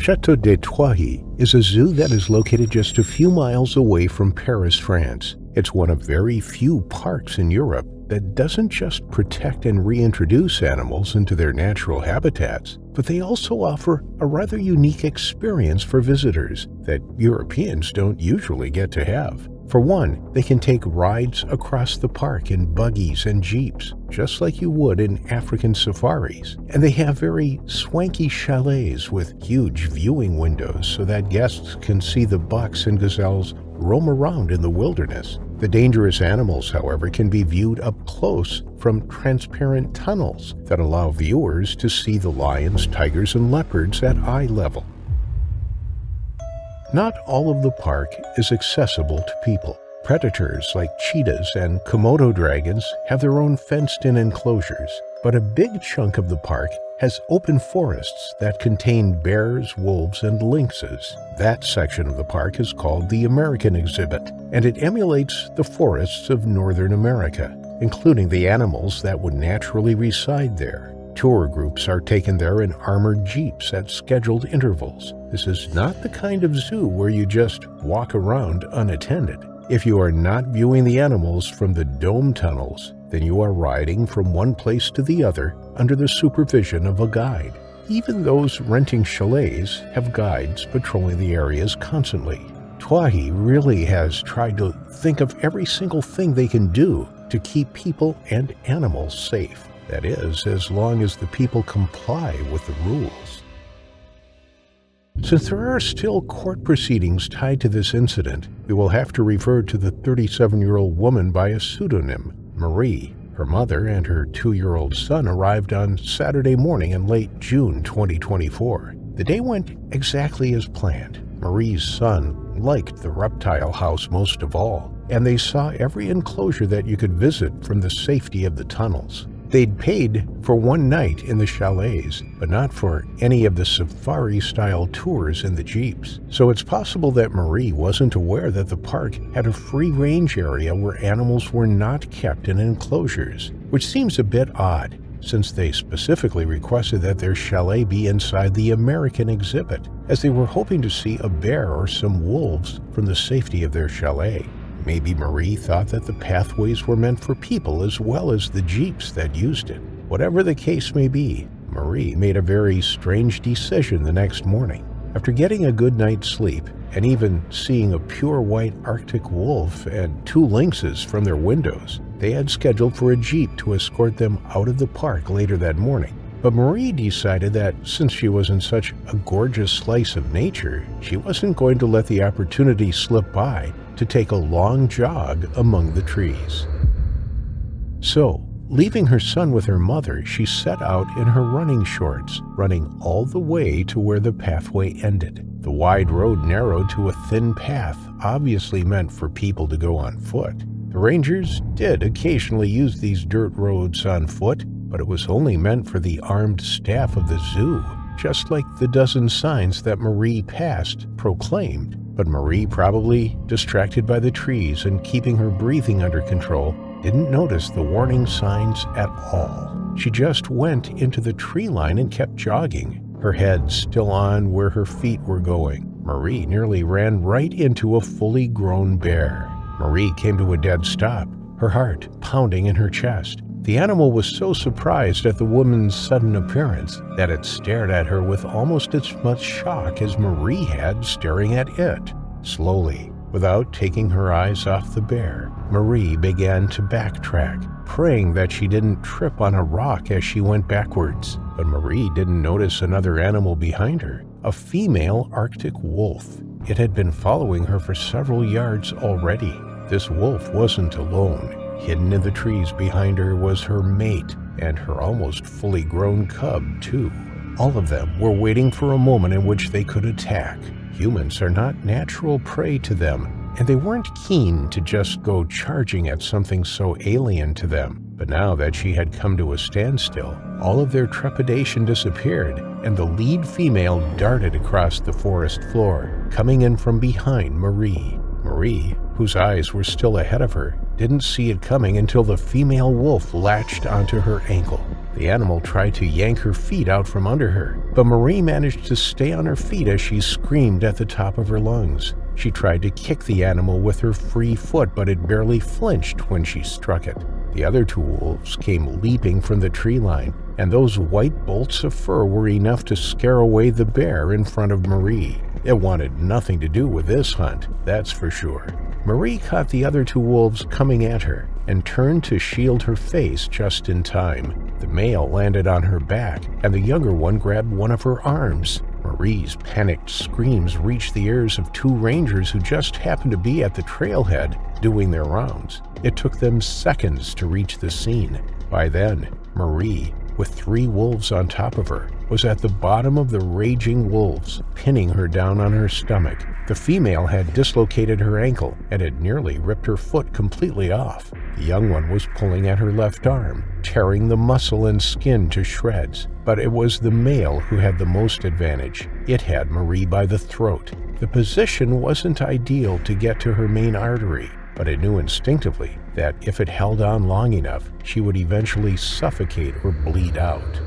Château de Troyes is a zoo that is located just a few miles away from Paris, France. It's one of very few parks in Europe that doesn't just protect and reintroduce animals into their natural habitats, but they also offer a rather unique experience for visitors that Europeans don't usually get to have. For one, they can take rides across the park in buggies and jeeps, just like you would in African safaris. And they have very swanky chalets with huge viewing windows so that guests can see the bucks and gazelles roam around in the wilderness. The dangerous animals, however, can be viewed up close from transparent tunnels that allow viewers to see the lions, tigers, and leopards at eye level. Not all of the park is accessible to people. Predators like cheetahs and Komodo dragons have their own fenced-in enclosures, but a big chunk of the park has open forests that contain bears, wolves, and lynxes. That section of the park is called the American exhibit, and it emulates the forests of Northern America, including the animals that would naturally reside there. Tour groups are taken there in armored jeeps at scheduled intervals. This is not the kind of zoo where you just walk around unattended. If you are not viewing the animals from the dome tunnels, then you are riding from one place to the other under the supervision of a guide. Even those renting chalets have guides patrolling the areas constantly. Troyes really has tried to think of every single thing they can do to keep people and animals safe. That is, as long as the people comply with the rules. Since there are still court proceedings tied to this incident, we will have to refer to the 37-year-old woman by a pseudonym, Marie. Her mother and her 2-year-old son arrived on Saturday morning in late June 2024. The day went exactly as planned. Marie's son liked the reptile house most of all, and they saw every enclosure that you could visit from the safety of the tunnels. They'd paid for one night in the chalets, but not for any of the safari-style tours in the jeeps. So it's possible that Marie wasn't aware that the park had a free-range area where animals were not kept in enclosures, which seems a bit odd, since they specifically requested that their chalet be inside the American exhibit, as they were hoping to see a bear or some wolves from the safety of their chalet. Maybe Marie thought that the pathways were meant for people as well as the jeeps that used it. Whatever the case may be, Marie made a very strange decision the next morning. After getting a good night's sleep and even seeing a pure white Arctic wolf and 2 lynxes from their windows, they had scheduled for a jeep to escort them out of the park later that morning. But Marie decided that since she was in such a gorgeous slice of nature, she wasn't going to let the opportunity slip by to take a long jog among the trees. So, leaving her son with her mother, she set out in her running shorts, running all the way to where the pathway ended. The wide road narrowed to a thin path, obviously meant for people to go on foot. The rangers did occasionally use these dirt roads on foot, but it was only meant for the armed staff of the zoo, just like the dozen signs that Marie passed proclaimed. But Marie, probably distracted by the trees and keeping her breathing under control, didn't notice the warning signs at all. She just went into the tree line and kept jogging, her head still on where her feet were going. Marie nearly ran right into a fully grown bear. Marie came to a dead stop, her heart pounding in her chest. The animal was so surprised at the woman's sudden appearance that it stared at her with almost as much shock as Marie had staring at it. Slowly, without taking her eyes off the bear, Marie began to backtrack, praying that she didn't trip on a rock as she went backwards. But Marie didn't notice another animal behind her, a female Arctic wolf. It had been following her for several yards already. This wolf wasn't alone. Hidden in the trees behind her was her mate and her almost fully grown cub, too. All of them were waiting for a moment in which they could attack. Humans are not natural prey to them, and they weren't keen to just go charging at something so alien to them. But now that she had come to a standstill, all of their trepidation disappeared, and the lead female darted across the forest floor, coming in from behind Marie. Marie, whose eyes were still ahead of her, didn't see it coming until the female wolf latched onto her ankle. The animal tried to yank her feet out from under her, but Marie managed to stay on her feet as she screamed at the top of her lungs. She tried to kick the animal with her free foot, but it barely flinched when she struck it. The other two wolves came leaping from the tree line, and those white bolts of fur were enough to scare away the bear in front of Marie. It wanted nothing to do with this hunt, that's for sure. Marie caught the other two wolves coming at her and turned to shield her face just in time. The male landed on her back, and the younger one grabbed one of her arms. Marie's panicked screams reached the ears of two rangers who just happened to be at the trailhead doing their rounds. It took them seconds to reach the scene. By then, Marie, with 3 wolves on top of her, was at the bottom of the raging wolves, pinning her down on her stomach. The female had dislocated her ankle and had nearly ripped her foot completely off. The young one was pulling at her left arm, tearing the muscle and skin to shreds. But it was the male who had the most advantage. It had Marie by the throat. The position wasn't ideal to get to her main artery, but it knew instinctively that if it held on long enough, she would eventually suffocate or bleed out.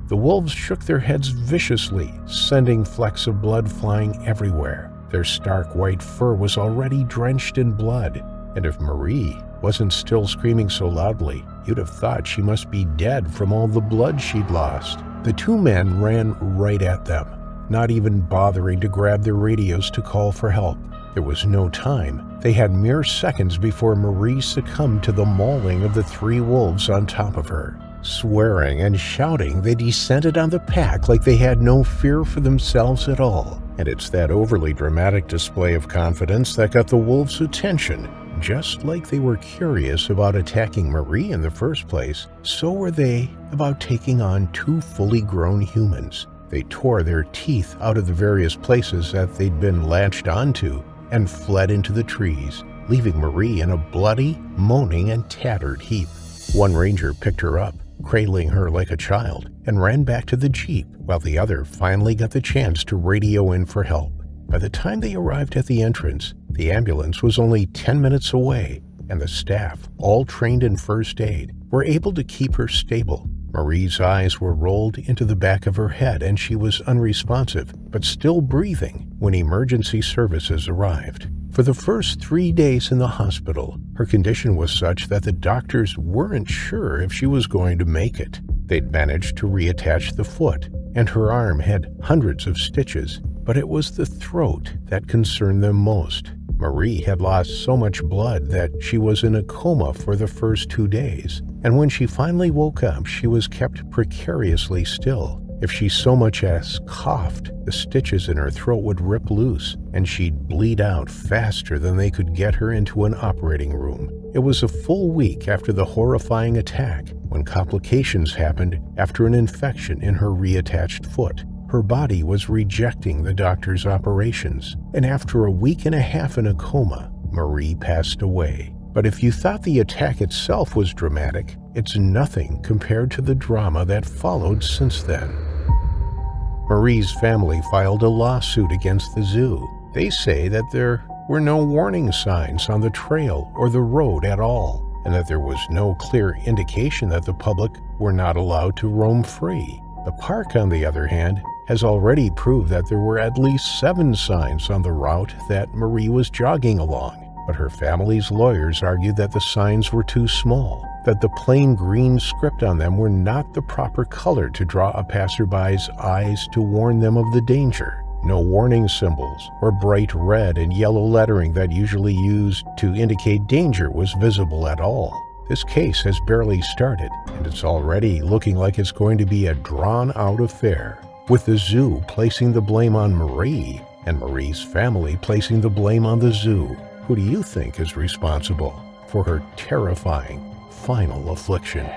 The wolves shook their heads viciously, sending flecks of blood flying everywhere. Their stark white fur was already drenched in blood, and if Marie wasn't still screaming so loudly, you'd have thought she must be dead from all the blood she'd lost. The 2 men ran right at them, not even bothering to grab their radios to call for help. There was no time. They had mere seconds before Marie succumbed to the mauling of the 3 wolves on top of her. Swearing and shouting, they descended on the pack like they had no fear for themselves at all. And it's that overly dramatic display of confidence that got the wolves' attention. Just like they were curious about attacking Marie in the first place, so were they about taking on 2 fully grown humans. They tore their teeth out of the various places that they'd been latched onto and fled into the trees, leaving Marie in a bloody, moaning, and tattered heap. One ranger picked her up, cradling her like a child, and ran back to the jeep, while the other finally got the chance to radio in for help. By the time they arrived at the entrance, the ambulance was only 10 minutes away, and the staff, all trained in first aid, were able to keep her stable. Marie's eyes were rolled into the back of her head, and she was unresponsive, but still breathing when emergency services arrived. For the first 3 days in the hospital, her condition was such that the doctors weren't sure if she was going to make it. They'd managed to reattach the foot, and her arm had hundreds of stitches, but it was the throat that concerned them most. Marie had lost so much blood that she was in a coma for the first 2 days, and when she finally woke up, she was kept precariously still. If she so much as coughed, the stitches in her throat would rip loose, and she'd bleed out faster than they could get her into an operating room. It was a full week after the horrifying attack when complications happened after an infection in her reattached foot. Her body was rejecting the doctor's operations, and after a week and a half in a coma, Marie passed away. But if you thought the attack itself was dramatic, it's nothing compared to the drama that followed since then. Marie's family filed a lawsuit against the zoo. They say that there were no warning signs on the trail or the road at all, and that there was no clear indication that the public were not allowed to roam free. The park, on the other hand, has already proved that there were at least 7 signs on the route that Marie was jogging along. But her family's lawyers argued that the signs were too small, that the plain green script on them were not the proper color to draw a passerby's eyes to warn them of the danger. No warning symbols or bright red and yellow lettering that usually used to indicate danger was visible at all. This case has barely started, and it's already looking like it's going to be a drawn-out affair, with the zoo placing the blame on Marie and Marie's family placing the blame on the zoo. Who do you think is responsible for her terrifying final affliction?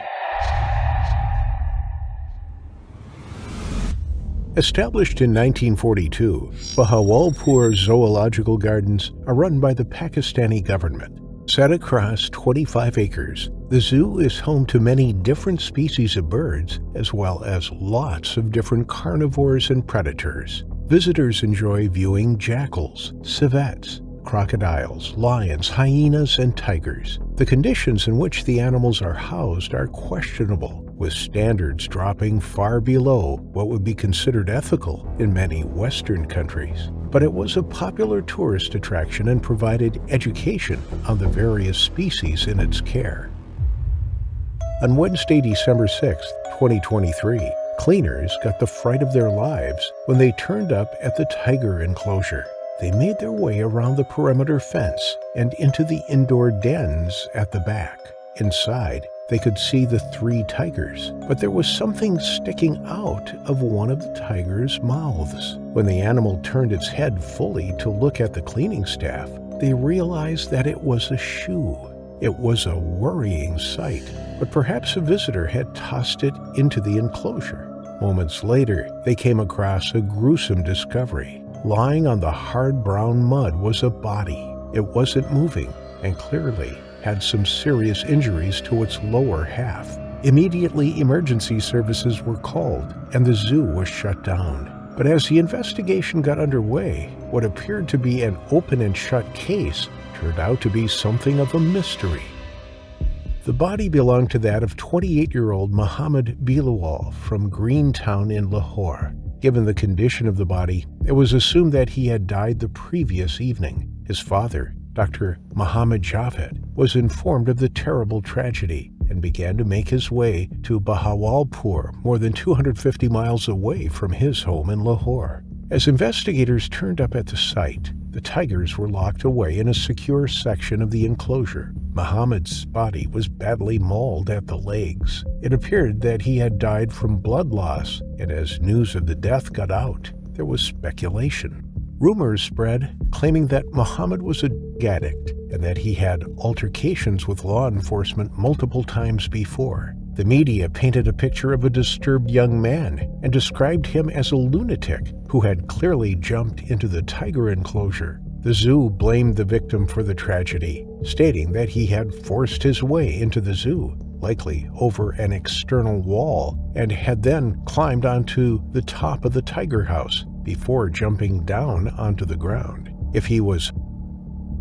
Established in 1942, Bahawalpur Zoological Gardens are run by the Pakistani government. Set across 25 acres, the zoo is home to many different species of birds, as well as lots of different carnivores and predators. Visitors enjoy viewing jackals, civets, crocodiles, lions, hyenas, and tigers. The conditions in which the animals are housed are questionable, with standards dropping far below what would be considered ethical in many Western countries. But it was a popular tourist attraction and provided education on the various species in its care. On Wednesday, December 6, 2023, cleaners got the fright of their lives when they turned up at the tiger enclosure. They made their way around the perimeter fence and into the indoor dens at the back. Inside, they could see the 3 tigers, but there was something sticking out of one of the tiger's mouths. When the animal turned its head fully to look at the cleaning staff, they realized that it was a shoe. It was a worrying sight, but perhaps a visitor had tossed it into the enclosure. Moments later, they came across a gruesome discovery. Lying on the hard brown mud was a body. It wasn't moving and clearly had some serious injuries to its lower half. Immediately, emergency services were called and the zoo was shut down. But as the investigation got underway, what appeared to be an open and shut case turned out to be something of a mystery. The body belonged to that of 28-year-old Mohammed Bilawal from Greentown in Lahore. Given the condition of the body, it was assumed that he had died the previous evening. His father, Dr. Mohammed Javed, was informed of the terrible tragedy and began to make his way to Bahawalpur, more than 250 miles away from his home in Lahore. As investigators turned up at the site, the tigers were locked away in a secure section of the enclosure. Mohammed's body was badly mauled at the legs. It appeared that he had died from blood loss, and as news of the death got out, there was speculation. Rumors spread claiming that Mohammed was a drug addict and that he had altercations with law enforcement multiple times before. The media painted a picture of a disturbed young man and described him as a lunatic who had clearly jumped into the tiger enclosure. The zoo blamed the victim for the tragedy, stating that he had forced his way into the zoo, likely over an external wall, and had then climbed onto the top of the tiger house before jumping down onto the ground. If he was,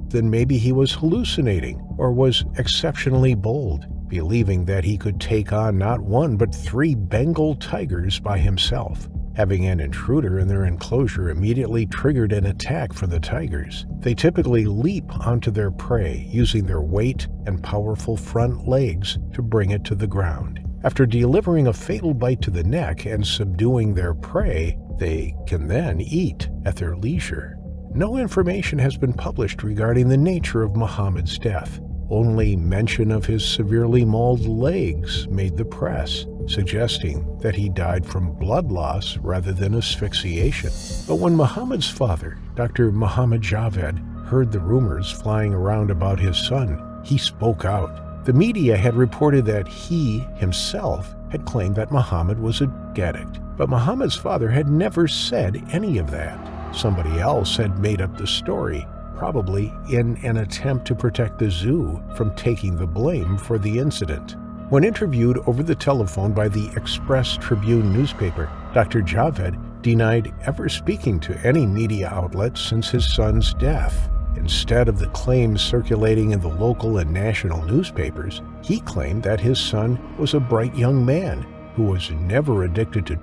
then maybe he was hallucinating or was exceptionally bold, believing that he could take on not 1 but 3 Bengal tigers by himself. Having an intruder in their enclosure immediately triggered an attack for the tigers. They typically leap onto their prey using their weight and powerful front legs to bring it to the ground. After delivering a fatal bite to the neck and subduing their prey, they can then eat at their leisure. No information has been published regarding the nature of Mohammed's death. Only mention of his severely mauled legs made the press, suggesting that he died from blood loss rather than asphyxiation. But when Mohammed's father, Dr. Mohammed Javed, heard the rumors flying around about his son, he spoke out. The media had reported that he himself had claimed that Mohammed was a drug addict, but Mohammed's father had never said any of that. Somebody else had made up the story, probably in an attempt to protect the zoo from taking the blame for the incident. When interviewed over the telephone by the Express Tribune newspaper, Dr. Javed denied ever speaking to any media outlet since his son's death. Instead of the claims circulating in the local and national newspapers, he claimed that his son was a bright young man who was never addicted to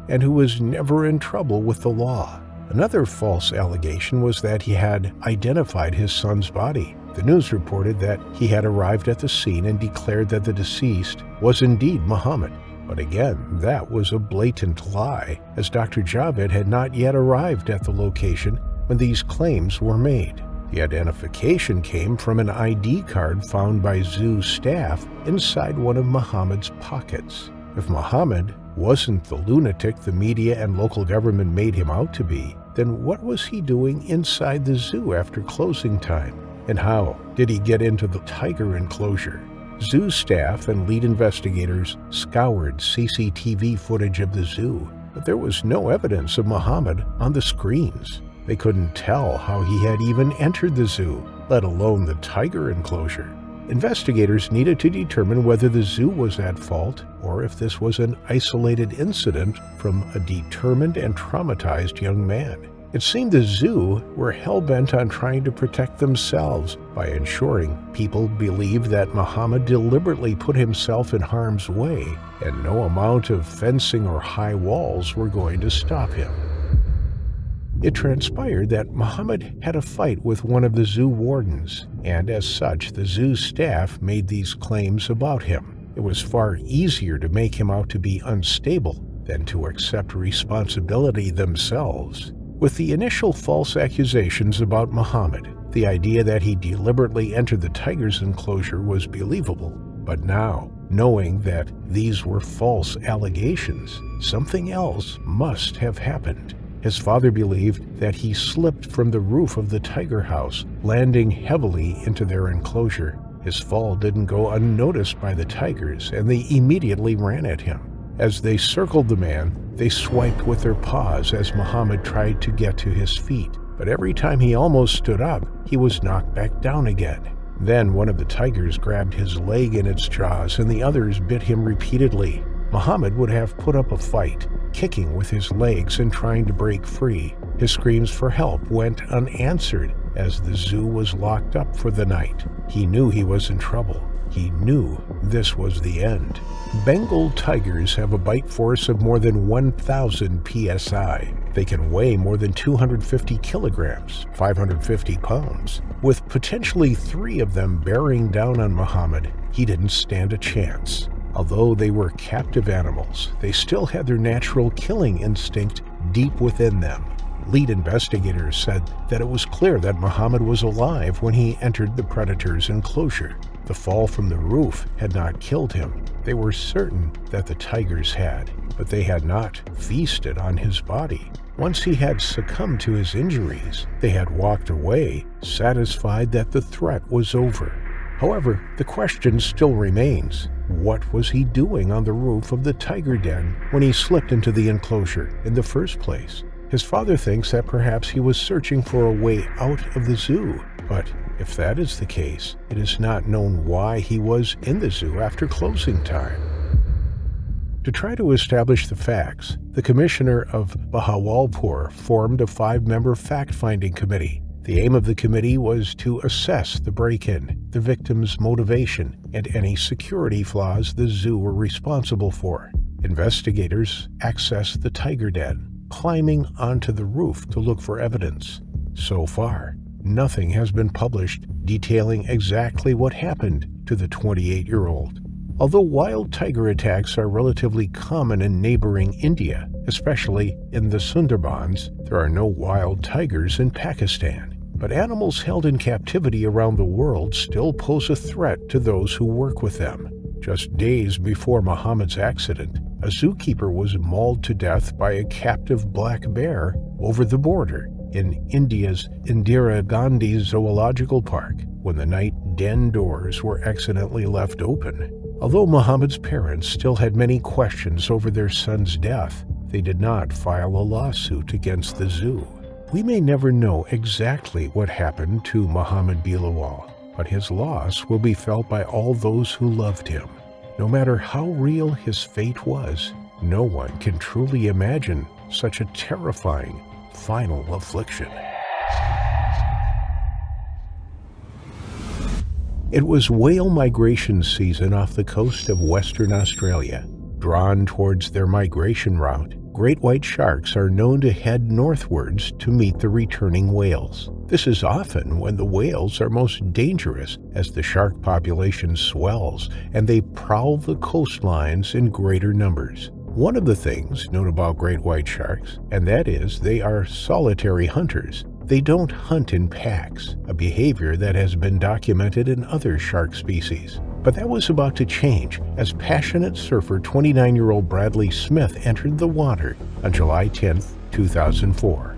and who was never in trouble with the law. Another false allegation was that he had identified his son's body. The news reported that he had arrived at the scene and declared that the deceased was indeed Mohammed. But again, that was a blatant lie, as Dr. Javed had not yet arrived at the location when these claims were made. The identification came from an ID card found by zoo staff inside one of Mohammed's pockets. If Mohammed wasn't the lunatic the media and local government made him out to be, then what was he doing inside the zoo after closing time? And how did he get into the tiger enclosure? Zoo staff and lead investigators scoured CCTV footage of the zoo, but there was no evidence of Mohammed on the screens. They couldn't tell how he had even entered the zoo, let alone the tiger enclosure. Investigators needed to determine whether the zoo was at fault or if this was an isolated incident from a determined and traumatized young man. It seemed the zoo were hell-bent on trying to protect themselves by ensuring people believed that Muhammad deliberately put himself in harm's way, and no amount of fencing or high walls were going to stop him. It transpired that Muhammad had a fight with one of the zoo wardens, and as such, the zoo staff made these claims about him. It was far easier to make him out to be unstable than to accept responsibility themselves. With the initial false accusations about Muhammad, the idea that he deliberately entered the tiger's enclosure was believable. But now, knowing that these were false allegations, something else must have happened. His father believed that he slipped from the roof of the tiger house, landing heavily into their enclosure. His fall didn't go unnoticed by the tigers, and they immediately ran at him. As they circled the man, they swiped with their paws as Muhammad tried to get to his feet. But every time he almost stood up, he was knocked back down again. Then one of the tigers grabbed his leg in its jaws, and the others bit him repeatedly. Muhammad would have put up a fight, kicking with his legs and trying to break free. His screams for help went unanswered as the zoo was locked up for the night. He knew he was in trouble. He knew this was the end. Bengal tigers have a bite force of more than 1,000 psi. They can weigh more than 250 kilograms, 550 pounds. With potentially 3 of them bearing down on Muhammad, he didn't stand a chance. Although they were captive animals, they still had their natural killing instinct deep within them. Lead investigators said that it was clear that Muhammad was alive when he entered the predator's enclosure. The fall from the roof had not killed him. They were certain that the tigers had, but they had not feasted on his body. Once he had succumbed to his injuries, they had walked away, satisfied that the threat was over. However, the question still remains. What was he doing on the roof of the tiger den when he slipped into the enclosure in the first place? His father thinks that perhaps he was searching for a way out of the zoo, but if that is the case, it is not known why he was in the zoo after closing time. To try to establish the facts, the commissioner of Bahawalpur formed a 5-member fact-finding committee. The aim of the committee was to assess the break-in, the victim's motivation, and any security flaws the zoo were responsible for. Investigators accessed the tiger den, climbing onto the roof to look for evidence. So far, nothing has been published detailing exactly what happened to the 28-year-old. Although wild tiger attacks are relatively common in neighboring India, especially in the Sundarbans, there are no wild tigers in Pakistan. But animals held in captivity around the world still pose a threat to those who work with them. Just days before Muhammad's accident, a zookeeper was mauled to death by a captive black bear over the border in India's Indira Gandhi Zoological Park when the night den doors were accidentally left open. Although Muhammad's parents still had many questions over their son's death, they did not file a lawsuit against the zoo. We may never know exactly what happened to Muhammad Bilawal, but his loss will be felt by all those who loved him. No matter how real his fate was, no one can truly imagine such a terrifying final affliction. It was whale migration season off the coast of Western Australia. Drawn towards their migration route, great white sharks are known to head northwards to meet the returning whales. This is often when the whales are most dangerous as the shark population swells and they prowl the coastlines in greater numbers. One of the things known about great white sharks, and that is they are solitary hunters. They don't hunt in packs, a behavior that has been documented in other shark species. But that was about to change as passionate surfer 29-year-old Bradley Smith entered the water on July 10, 2004.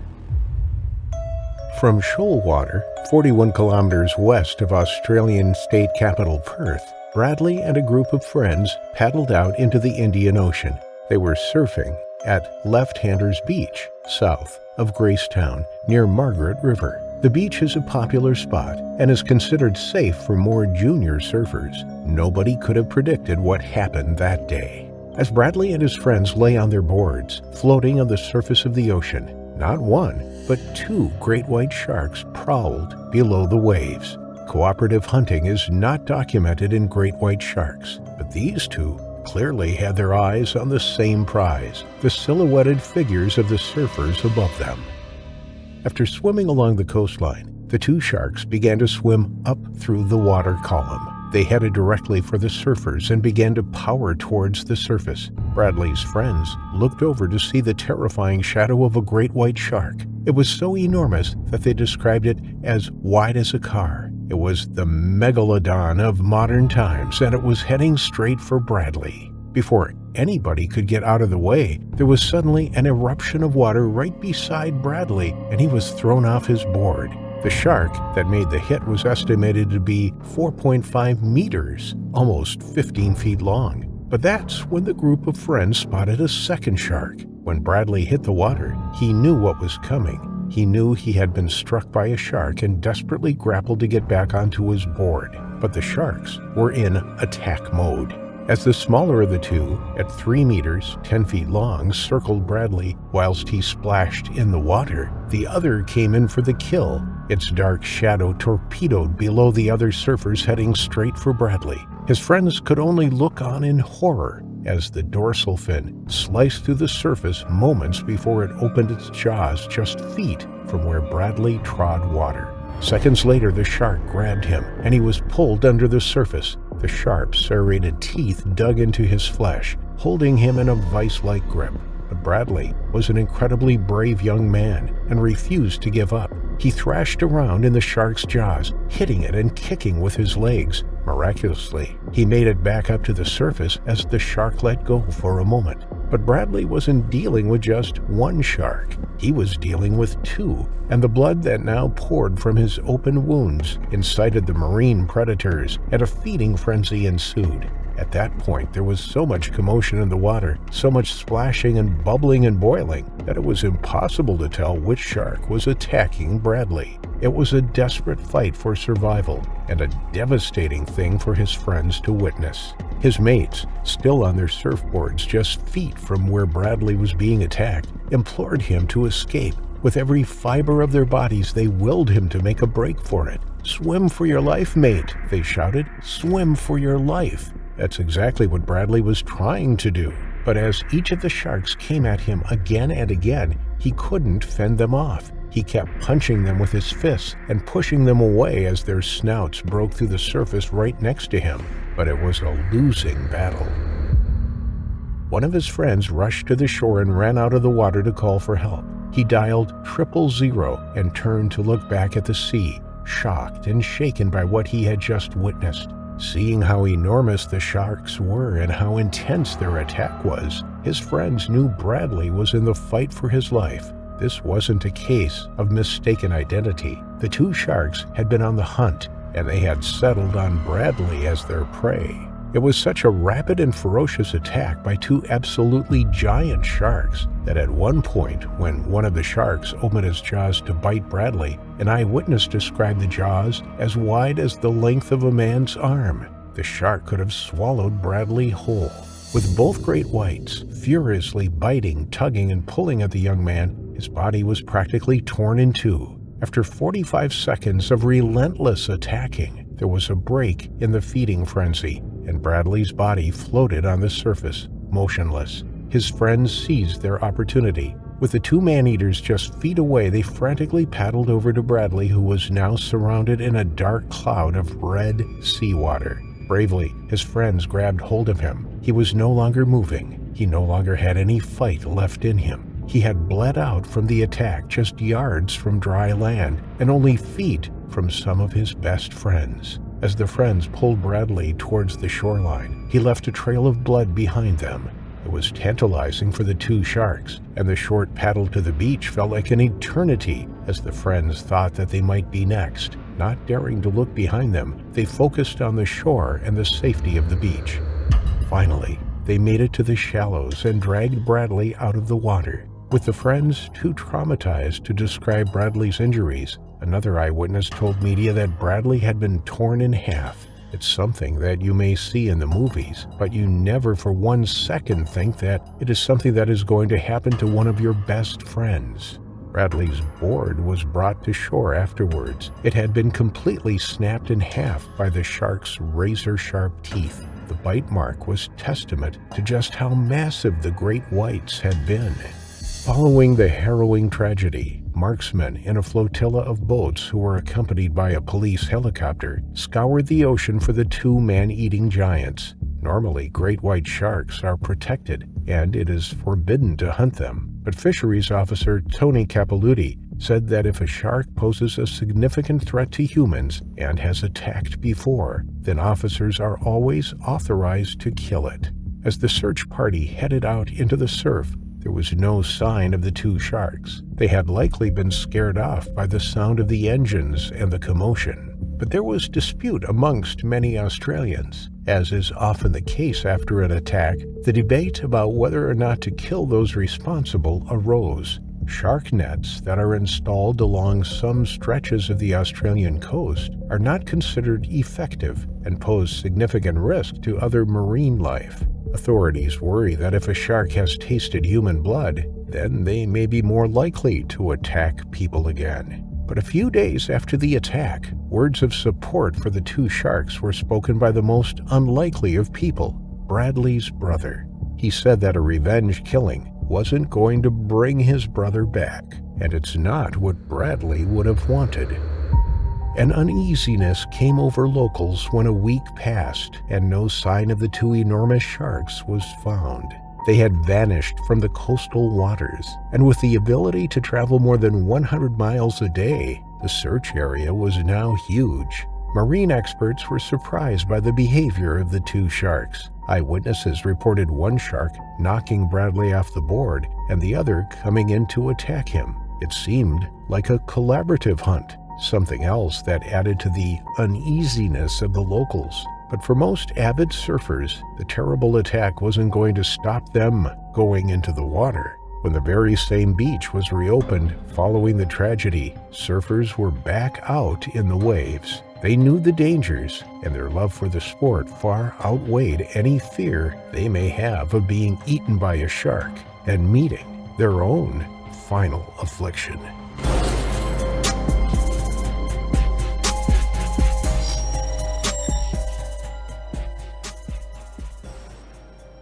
From Shoalwater, 41 kilometers west of Australian state capital Perth, Bradley and a group of friends paddled out into the Indian Ocean. They were surfing at Left-Handers Beach, south of Gracetown, near Margaret River. The beach is a popular spot and is considered safe for more junior surfers. Nobody could have predicted what happened that day. As Bradley and his friends lay on their boards, floating on the surface of the ocean, Not one, but two great white sharks prowled below the waves. Cooperative hunting is not documented in great white sharks, but these two clearly had their eyes on the same prize, the silhouetted figures of the surfers above them. After swimming along the coastline, the two sharks began to swim up through the water column. They headed directly for the surfers and began to power towards the surface. Bradley's friends looked over to see the terrifying shadow of a great white shark. It was so enormous that they described it as wide as a car. It was the megalodon of modern times, and it was heading straight for Bradley. Before anybody could get out of the way, there was suddenly an eruption of water right beside Bradley, and he was thrown off his board. The shark that made the hit was estimated to be 4.5 meters, almost 15 feet long. But that's when the group of friends spotted a second shark. When Bradley hit the water, he knew what was coming. He knew he had been struck by a shark and desperately grappled to get back onto his board. But the sharks were in attack mode. As the smaller of the two, at 3 meters, 10 feet long, circled Bradley whilst he splashed in the water, the other came in for the kill. Its dark shadow torpedoed below the other surfers heading straight for Bradley. His friends could only look on in horror as the dorsal fin sliced through the surface moments before it opened its jaws just feet from where Bradley trod water. Seconds later, the shark grabbed him, and he was pulled under the surface. The sharp, serrated teeth dug into his flesh, holding him in a vice-like grip. But Bradley was an incredibly brave young man and refused to give up. He thrashed around in the shark's jaws, hitting it and kicking with his legs. Miraculously, he made it back up to the surface as the shark let go for a moment. But Bradley wasn't dealing with just one shark. He was dealing with two, and the blood that now poured from his open wounds incited the marine predators, and a feeding frenzy ensued. At that point, there was so much commotion in the water, so much splashing and bubbling and boiling, that it was impossible to tell which shark was attacking Bradley. It was a desperate fight for survival, and a devastating thing for his friends to witness. His mates, still on their surfboards just feet from where Bradley was being attacked, implored him to escape. With every fiber of their bodies, they willed him to make a break for it. "Swim for your life, mate," they shouted. "Swim for your life." That's exactly what Bradley was trying to do. But as each of the sharks came at him again and again, he couldn't fend them off. He kept punching them with his fists and pushing them away as their snouts broke through the surface right next to him. But it was a losing battle. One of his friends rushed to the shore and ran out of the water to call for help. He dialed 000 and turned to look back at the sea, shocked and shaken by what he had just witnessed. Seeing how enormous the sharks were and how intense their attack was, his friends knew Bradley was in the fight for his life. This wasn't a case of mistaken identity. The two sharks had been on the hunt, and they had settled on Bradley as their prey. It was such a rapid and ferocious attack by two absolutely giant sharks that at one point, when one of the sharks opened its jaws to bite Bradley, an eyewitness described the jaws as wide as the length of a man's arm. The shark could have swallowed Bradley whole. With both great whites furiously biting, tugging, and pulling at the young man, his body was practically torn in two. After 45 seconds of relentless attacking, there was a break in the feeding frenzy, and Bradley's body floated on the surface, motionless. His friends seized their opportunity. With the two man-eaters just feet away, they frantically paddled over to Bradley, who was now surrounded in a dark cloud of red seawater. Bravely, his friends grabbed hold of him. He was no longer moving. He no longer had any fight left in him. He had bled out from the attack just yards from dry land, and only feet from some of his best friends. As the friends pulled Bradley towards the shoreline, he left a trail of blood behind them. It was tantalizing for the two sharks, and the short paddle to the beach felt like an eternity as the friends thought that they might be next. Not daring to look behind them, they focused on the shore and the safety of the beach. Finally, they made it to the shallows and dragged Bradley out of the water. With the friends too traumatized to describe Bradley's injuries, another eyewitness told media that Bradley had been torn in half. It's something that you may see in the movies, but you never for 1 second think that it is something that is going to happen to one of your best friends. Bradley's board was brought to shore afterwards. It had been completely snapped in half by the shark's razor-sharp teeth. The bite mark was testament to just how massive the great whites had been. Following the harrowing tragedy, marksmen in a flotilla of boats who were accompanied by a police helicopter scoured the ocean for the two man-eating giants. Normally, great white sharks are protected, and it is forbidden to hunt them. But fisheries officer Tony Capilouti said that if a shark poses a significant threat to humans and has attacked before, then officers are always authorized to kill it. As the search party headed out into the surf, there was no sign of the two sharks. They had likely been scared off by the sound of the engines and the commotion. But there was dispute amongst many Australians. As is often the case after an attack, the debate about whether or not to kill those responsible arose. Shark nets that are installed along some stretches of the Australian coast are not considered effective and pose significant risk to other marine life. Authorities worry that if a shark has tasted human blood, then they may be more likely to attack people again. But a few days after the attack, words of support for the two sharks were spoken by the most unlikely of people, Bradley's brother. He said that a revenge killing wasn't going to bring his brother back, and it's not what Bradley would have wanted. An uneasiness came over locals when a week passed and no sign of the two enormous sharks was found. They had vanished from the coastal waters, and with the ability to travel more than 100 miles a day, the search area was now huge. Marine experts were surprised by the behavior of the two sharks. Eyewitnesses reported one shark knocking Bradley off the board and the other coming in to attack him. It seemed like a collaborative hunt, something else that added to the uneasiness of the locals. But for most avid surfers, the terrible attack wasn't going to stop them going into the water. When the very same beach was reopened following the tragedy, surfers were back out in the waves. They knew the dangers, and their love for the sport far outweighed any fear they may have of being eaten by a shark and meeting their own final affliction.